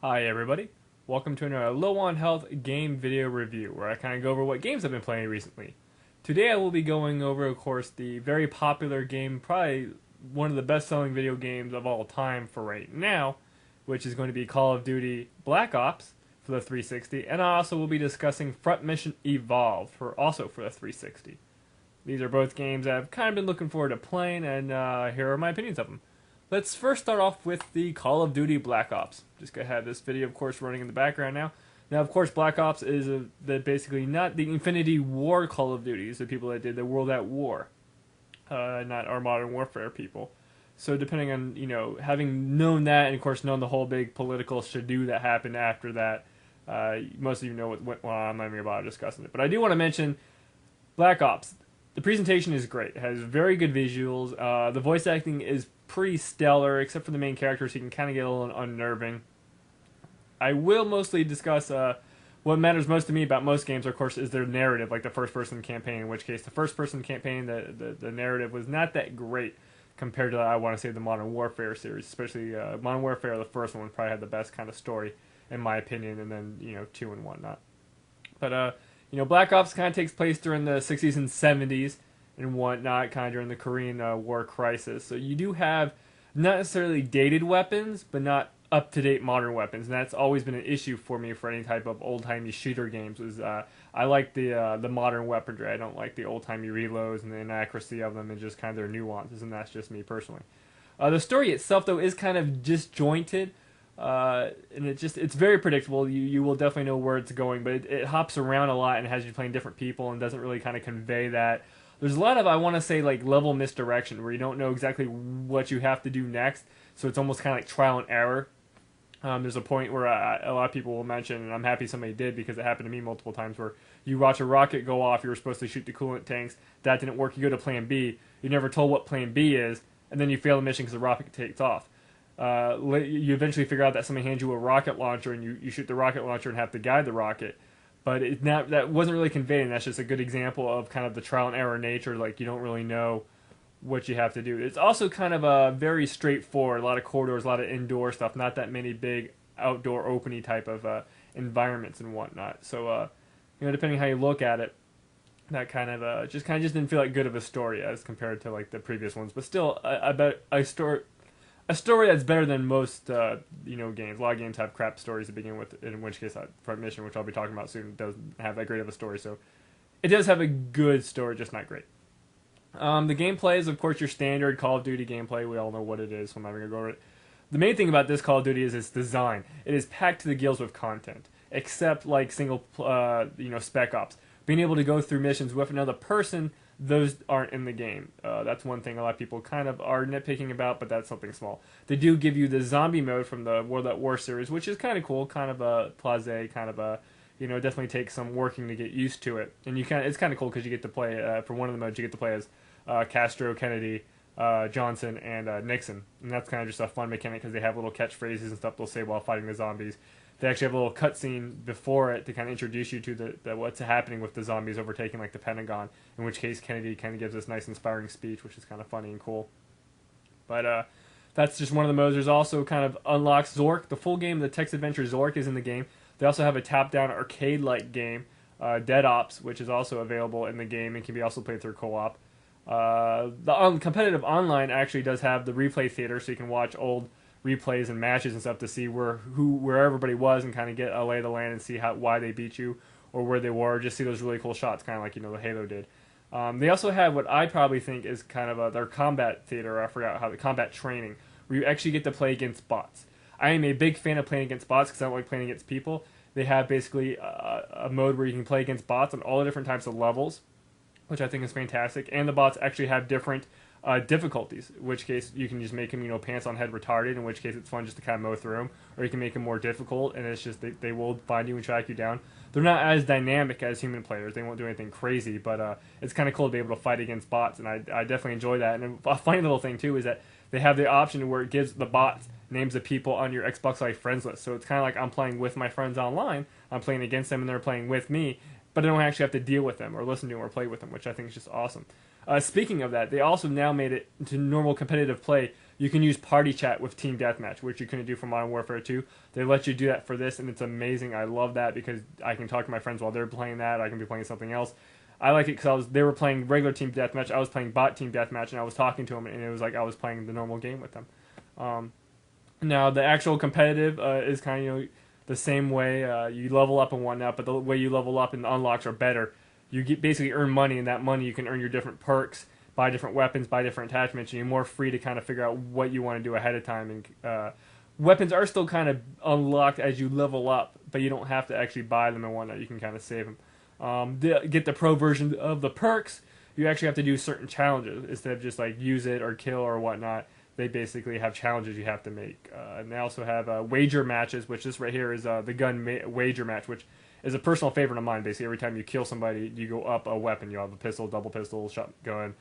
Hi everybody, welcome to another Low on Health game video review where I kind of go over what games I've been playing recently. Today I will be going over, of course, the very popular game, probably one of the best-selling video games of all time for right now, which is going to be Call of Duty Black Ops for the 360, and I also will be discussing Front Mission Evolved also for the 360. These are both games I've kind of been looking forward to playing, and here are my opinions of them. Let's first start off with the Call of Duty Black Ops. Just gonna have this video, of course, running in the background now. Now, of course, Black Ops is basically not the Infinity War Call of Duty. It's the people that did the World at War, not our Modern Warfare people. So, depending on having known that, and of course, known the whole big political shadoo that happened after that, most of you know what went. Well, I'm not even about discussing it, but I do want to mention Black Ops. The presentation is great. It has very good visuals. The voice acting is pretty stellar, except for the main characters. He can kind of get a little unnerving. I will mostly discuss what matters most to me about most games, of course, is their narrative, like the first-person campaign, in which case the first-person campaign, the narrative was not that great compared to, I want to say, the Modern Warfare series, especially Modern Warfare, the first one, probably had the best kind of story, in my opinion, and then, 2 and whatnot. But, Black Ops kind of takes place during the 60s and 70s and whatnot, kind of during the Korean War crisis. So you do have not necessarily dated weapons, but not up-to-date modern weapons, and that's always been an issue for me for any type of old-timey shooter games. I like the modern weaponry. I don't like the old-timey reloads and the inaccuracy of them and just kind of their nuances, and that's just me personally. The story itself, though, is kind of disjointed. And it's very predictable. You will definitely know where it's going, but it hops around a lot and has you playing different people and doesn't really kind of convey that. There's a lot of, I want to say, like level misdirection where you don't know exactly what you have to do next, so it's almost kind of like trial and error. There's a point where a lot of people will mention, and I'm happy somebody did because it happened to me multiple times, where you watch a rocket go off, you were supposed to shoot the coolant tanks, that didn't work, you go to plan B, you're never told what plan B is, and then you fail the mission because the rocket takes off. You eventually figure out that somebody hands you a rocket launcher and you shoot the rocket launcher and have to guide the rocket, but that wasn't really conveyed, and that's just a good example of kind of the trial and error nature. Like, you don't really know what you have to do. It's also kind of very straightforward, a lot of corridors, a lot of indoor stuff, not that many big outdoor openy type of environments and whatnot. So depending how you look at it, that kind of just didn't feel like good of a story as compared to like the previous ones, but still I bet a story that's better than most, games. A lot of games have crap stories to begin with, in which case Front Mission, which I'll be talking about soon, doesn't have that great of a story. So it does have a good story, just not great. The gameplay is, of course, your standard Call of Duty gameplay. We all know what it is, so I'm not going to go over it. The main thing about this Call of Duty is its design. It is packed to the gills with content, except like single, Spec Ops. Being able to go through missions with another person, those aren't in the game. That's one thing a lot of people kind of are nitpicking about, but that's something small. They do give you the zombie mode from the World at War series, which is kind of cool, kind of a blase, kind of a, definitely takes some working to get used to it. And it's kind of cool because you get to play, for one of the modes, you get to play as Castro, Kennedy, Johnson, and Nixon. And that's kind of just a fun mechanic because they have little catchphrases and stuff they'll say while fighting the zombies. They actually have a little cutscene before it to kind of introduce you to the what's happening with the zombies overtaking like the Pentagon, in which case Kennedy kind of gives this nice inspiring speech, which is kind of funny and cool. But that's just one of the modes. There's also kind of unlocks Zork. The full game, the text adventure Zork, is in the game. They also have a top-down arcade-like game, Dead Ops, which is also available in the game and can be also played through co-op. The competitive online actually does have the replay theater, so you can watch old replays and matches and stuff to see where everybody was and kind of get a lay of the land and see why they beat you or where they were. Just see those really cool shots, kind of like the Halo did. They also have what I probably think is kind of their combat theater. I forgot how the combat training, where you actually get to play against bots. I am a big fan of playing against bots because I don't like playing against people. They have basically a mode where you can play against bots on all the different types of levels, which I think is fantastic. And the bots actually have different difficulties, in which case you can just make them, pants on head retarded, in which case it's fun just to kind of mow through them, or you can make them more difficult, and it's just they will find you and track you down. They're not as dynamic as human players. They won't do anything crazy, but it's kind of cool to be able to fight against bots, and I definitely enjoy that. And a funny little thing, too, is that they have the option where it gives the bots names of people on your Xbox Live friends list. So it's kind of like I'm playing with my friends online, I'm playing against them, and they're playing with me, but I don't actually have to deal with them or listen to them or play with them, which I think is just awesome. Speaking of that, they also now made it into normal competitive play. You can use party chat with Team Deathmatch, which you couldn't do for Modern Warfare 2. They let you do that for this, and it's amazing. I love that because I can talk to my friends while they're playing that. I can be playing something else. I like it because they were playing regular Team Deathmatch. I was playing bot Team Deathmatch, and I was talking to them, and it was like I was playing the normal game with them. Now, the actual competitive is kind of the same way. You level up and whatnot, but the way you level up and the unlocks are better. You basically earn money, and that money you can earn your different perks, buy different weapons, buy different attachments, and you're more free to kind of figure out what you want to do ahead of time. And weapons are still kind of unlocked as you level up, but you don't have to actually buy them and whatnot. You can kind of save them. Get the pro version of the perks, you actually have to do certain challenges instead of just like use it or kill or whatnot. They basically have challenges you have to make. And they also have wager matches, which this right here is the gun wager match, which is a personal favorite of mine. Basically, every time you kill somebody, you go up a weapon. You have a pistol, double pistol, shotgun,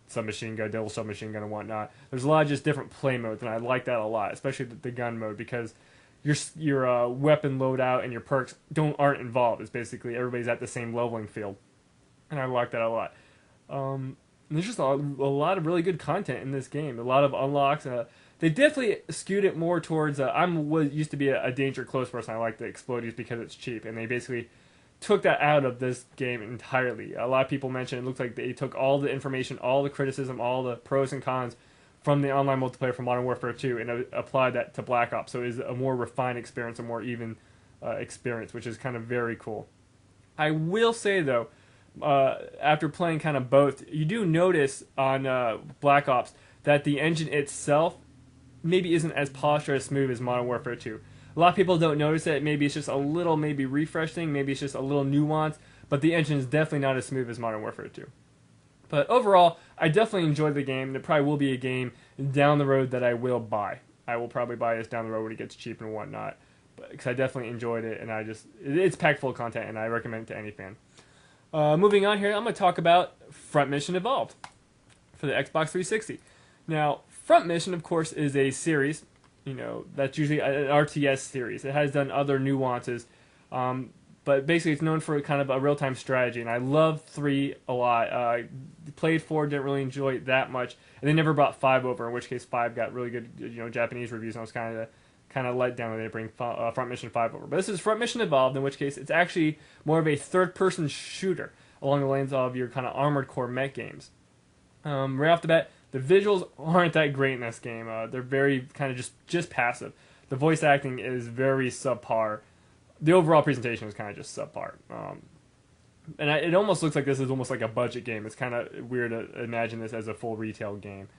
submachine gun, double submachine gun, and whatnot. There's a lot of just different play modes, and I like that a lot, especially the gun mode, because your weapon loadout and your perks aren't involved. It's basically everybody's at the same leveling field, and I like that a lot. There's just a lot of really good content in this game. A lot of unlocks. They definitely skewed it more towards. Used to be a danger close person. I like the explodies because it's cheap, and they basically took that out of this game entirely. A lot of people mention it looks like they took all the information, all the criticism, all the pros and cons from the online multiplayer from Modern Warfare 2 and applied that to Black Ops. So it is a more refined experience, a more even experience, which is kind of very cool. I will say though, after playing kind of both, you do notice on Black Ops that the engine itself maybe isn't as polished or as smooth as Modern Warfare 2. A lot of people don't notice it. Maybe it's just a little refresh thing. Maybe it's just a little nuance. But the engine is definitely not as smooth as Modern Warfare 2. But overall, I definitely enjoyed the game. There probably will be a game down the road that I will buy. I will probably buy this down the road when it gets cheap and whatnot. Because I definitely enjoyed it. And it's packed full of content and I recommend it to any fan. Moving on here, I'm going to talk about Front Mission Evolved for the Xbox 360. Now, Front Mission, of course, is a series, that's usually an RTS series. It has done other nuances, but basically it's known for kind of a real-time strategy, and I love 3 a lot. Played 4, didn't really enjoy it that much, and they never brought 5 over, in which case 5 got really good, Japanese reviews, and I was kind of let down when they bring Front Mission 5 over. But this is Front Mission Evolved, in which case it's actually more of a third-person shooter along the lines of your kind of Armored Core mech games. Right off the bat, the visuals aren't that great in this game. They're very kind of just passive. The voice acting is very subpar. The overall presentation is kind of just subpar. And it almost looks like this is almost like a budget game. It's kind of weird to imagine this as a full retail game.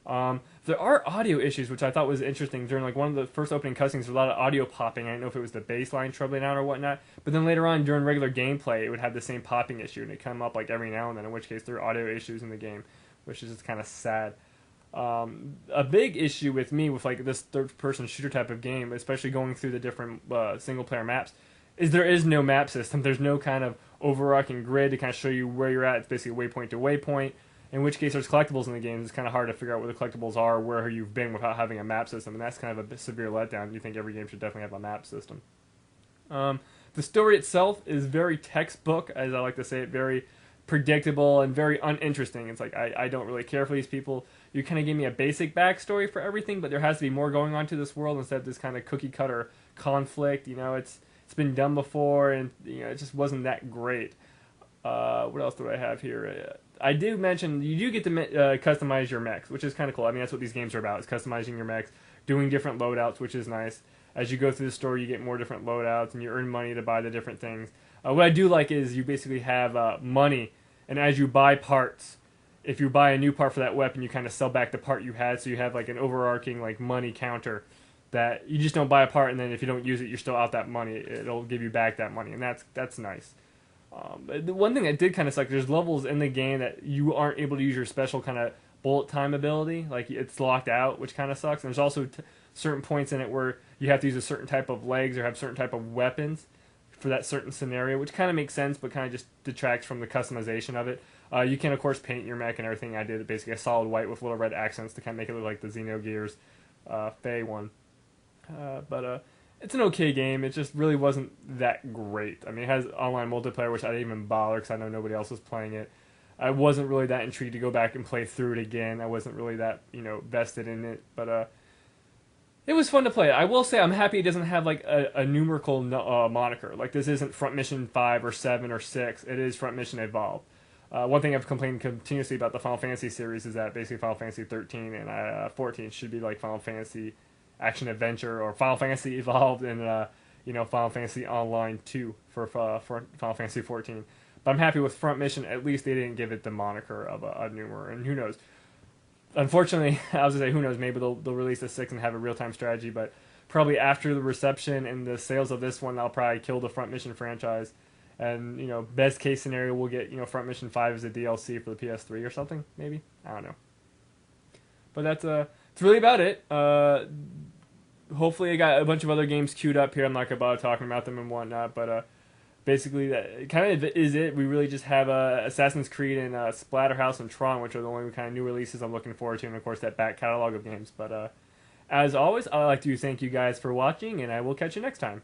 There are audio issues, which I thought was interesting. During like one of the first opening cutscenes, there's a lot of audio popping. I didn't know if it was the bass line troubling out or whatnot. But then later on, during regular gameplay, it would have the same popping issue, and it'd come up like every now and then, in which case there are audio issues in the game, which is just kind of sad. A big issue with me with like this third-person shooter type of game, especially going through the different single-player maps, is there is no map system. There's no kind of overarching grid to kind of show you where you're at. It's basically waypoint to waypoint. In which case, there's collectibles in the game. It's kind of hard to figure out where the collectibles are, where you've been without having a map system, and that's kind of a severe letdown. You think every game should definitely have a map system. The story itself is very textbook, as I like to say it, very predictable and very uninteresting. It's like, I don't really care for these people. You kind of give me a basic backstory for everything, but there has to be more going on to this world instead of this kind of cookie-cutter conflict. It's been done before, and it just wasn't that great. What else do I have here? I do mention you do get to customize your mechs, which is kind of cool. I mean, that's what these games are about, is customizing your mechs, doing different loadouts, which is nice. As you go through the story, you get more different loadouts, and you earn money to buy the different things. What I do like is you basically have money, and as you buy parts, if you buy a new part for that weapon, you kind of sell back the part you had, so you have like an overarching like money counter that you just don't buy a part, and then if you don't use it, you're still out that money. It'll give you back that money, and that's nice. The one thing that did kind of suck, there's levels in the game that you aren't able to use your special kind of bullet time ability. Like, it's locked out, which kind of sucks. And there's also certain points in it where you have to use a certain type of legs or have certain type of weapons for that certain scenario, which kind of makes sense, but kind of just detracts from the customization of it. You can, of course, paint your mech and everything. I did basically a solid white with little red accents to kind of make it look like the Xenogears Faye one. But it's an okay game. It just really wasn't that great. I mean, it has online multiplayer, which I didn't even bother because I know nobody else was playing it. I wasn't really that intrigued to go back and play through it again. I wasn't really that vested in it, but it was fun to play. I will say I'm happy it doesn't have like a numerical moniker. Like this isn't Front Mission 5 or 7 or 6. It is Front Mission Evolved. One thing I've complained continuously about the Final Fantasy series is that basically Final Fantasy 13 and 14 should be like Final Fantasy Action Adventure or Final Fantasy Evolved and Final Fantasy Online 2 for Final Fantasy 14. But I'm happy with Front Mission. At least they didn't give it the moniker of a numeral. And who knows? Unfortunately, I was going to say, who knows, maybe they'll release the 6 and have a real-time strategy, but probably after the reception and the sales of this one, I'll probably kill the Front Mission franchise. And, best case scenario, we'll get, Front Mission 5 as a DLC for the PS3 or something, maybe? I don't know. But that's really about it. Hopefully I got a bunch of other games queued up here. I'm not going to bother talking about them and whatnot, but basically, that kind of is it. We really just have Assassin's Creed and Splatterhouse and Tron, which are the only kind of new releases I'm looking forward to, and of course that back catalog of games. But as always, I'd like to thank you guys for watching, and I will catch you next time.